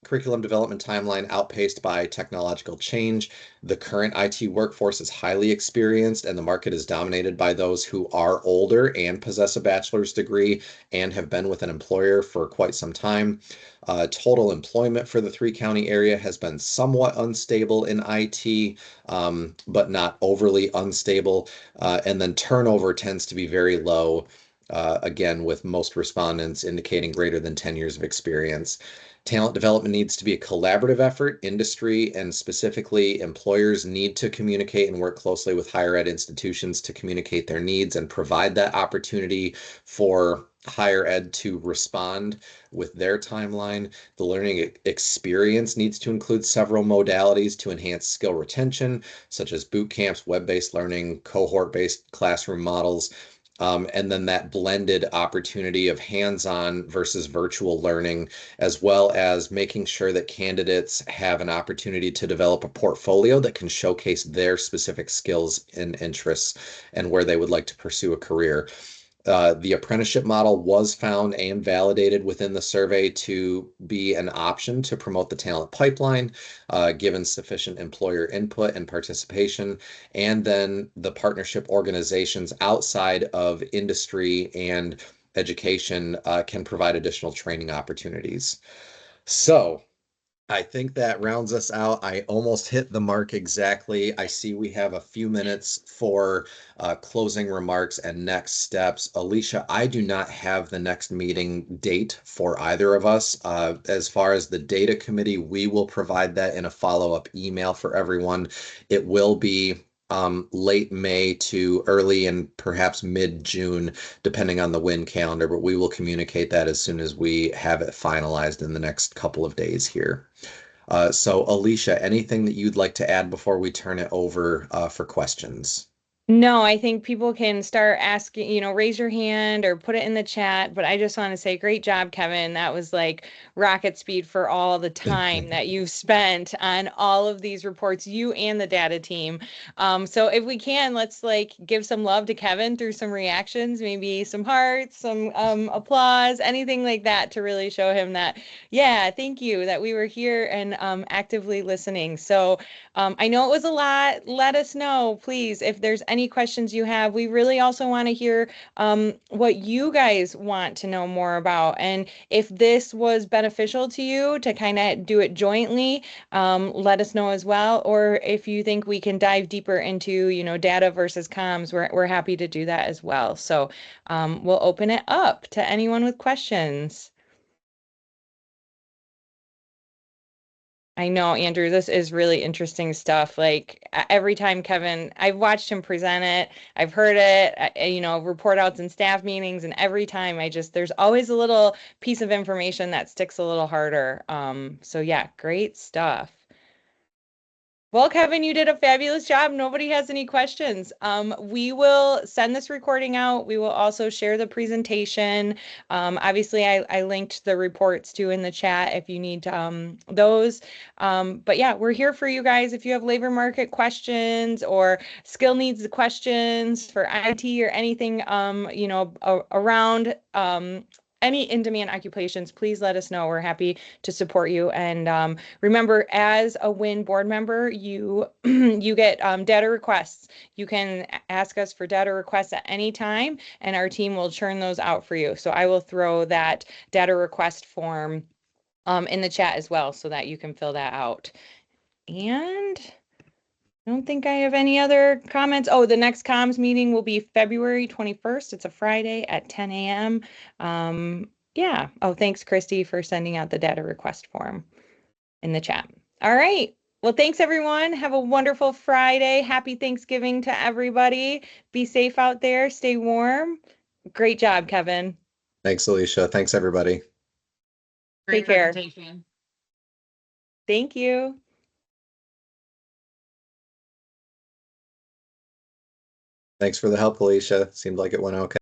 curriculum development timeline outpaced by technological change. The current IT workforce is highly experienced, and the market is dominated by those who are older and possess a bachelor's degree and have been with an employer for quite some time. Total employment for the three-county area has been somewhat unstable in IT, but not overly unstable. And then turnover tends to be very low. Again, with most respondents indicating greater than 10 years of experience. Talent development needs to be a collaborative effort. Industry and specifically employers need to communicate and work closely with higher ed institutions to communicate their needs and provide that opportunity for higher ed to respond with their timeline. The learning experience needs to include several modalities to enhance skill retention, such as boot camps, web-based learning, cohort-based classroom models. And then that blended opportunity of hands-on versus virtual learning, as well as making sure that candidates have an opportunity to develop a portfolio that can showcase their specific skills and interests and where they would like to pursue a career. The apprenticeship model was found and validated within the survey to be an option to promote the talent pipeline, given sufficient employer input and participation. And then the partnership organizations outside of industry and education can provide additional training opportunities. So, I think that rounds us out. I almost hit the mark exactly. I see we have a few minutes for closing remarks and next steps. Alicia, I do not have the next meeting date for either of us. As far as the data committee, we will provide that in a follow-up email for everyone. It will be late May to early and perhaps mid-June, depending on the WIN calendar, but we will communicate that as soon as we have it finalized in the next couple of days here. So Alicia, anything that you'd like to add before we turn it over for questions? No, I think people can start asking, raise your hand or put it in the chat. But I just want to say, great job, Kevin. That was like rocket speed for all the time that you've spent on all of these reports, you and the data team. So if we can, let's like give some love to Kevin through some reactions, maybe some hearts, some applause, anything like that to really show him that, yeah, thank you, that we were here and actively listening. So I know it was a lot. Let us know, please, if there's any questions you have. We really also want to hear what you guys want to know more about. And if this was beneficial to you to kind of do it jointly, let us know as well. Or if you think we can dive deeper into, data versus comms, we're happy to do that as well. So we'll open it up to anyone with questions. I know, Andrew, this is really interesting stuff. Like every time I've watched him present it, I've heard it, report outs and staff meetings, and every time there's always a little piece of information that sticks a little harder. So yeah, great stuff. Well, Kevin, you did a fabulous job. Nobody has any questions. We will send this recording out. We will also share the presentation. Obviously, I linked the reports too in the chat if you need those. But yeah, we're here for you guys. If you have labor market questions or skill needs questions for IT or anything, around any in-demand occupations, please let us know. We're happy to support you. And remember, as a WIN board member, you you get data requests. You can ask us for data requests at any time, and our team will churn those out for you. So I will throw that data request form in the chat as well so that you can fill that out. And I don't think I have any other comments. Oh, the next comms meeting will be February 21st. It's a Friday at 10 a.m. Yeah. Oh, thanks, Christy, for sending out the data request form in the chat. All right. Well, thanks, everyone. Have a wonderful Friday. Happy Thanksgiving to everybody. Be safe out there. Stay warm. Great job, Kevin. Thanks, Alicia. Thanks, everybody. Take care. Thank you. Thanks for the help, Alicia. Seemed like it went okay.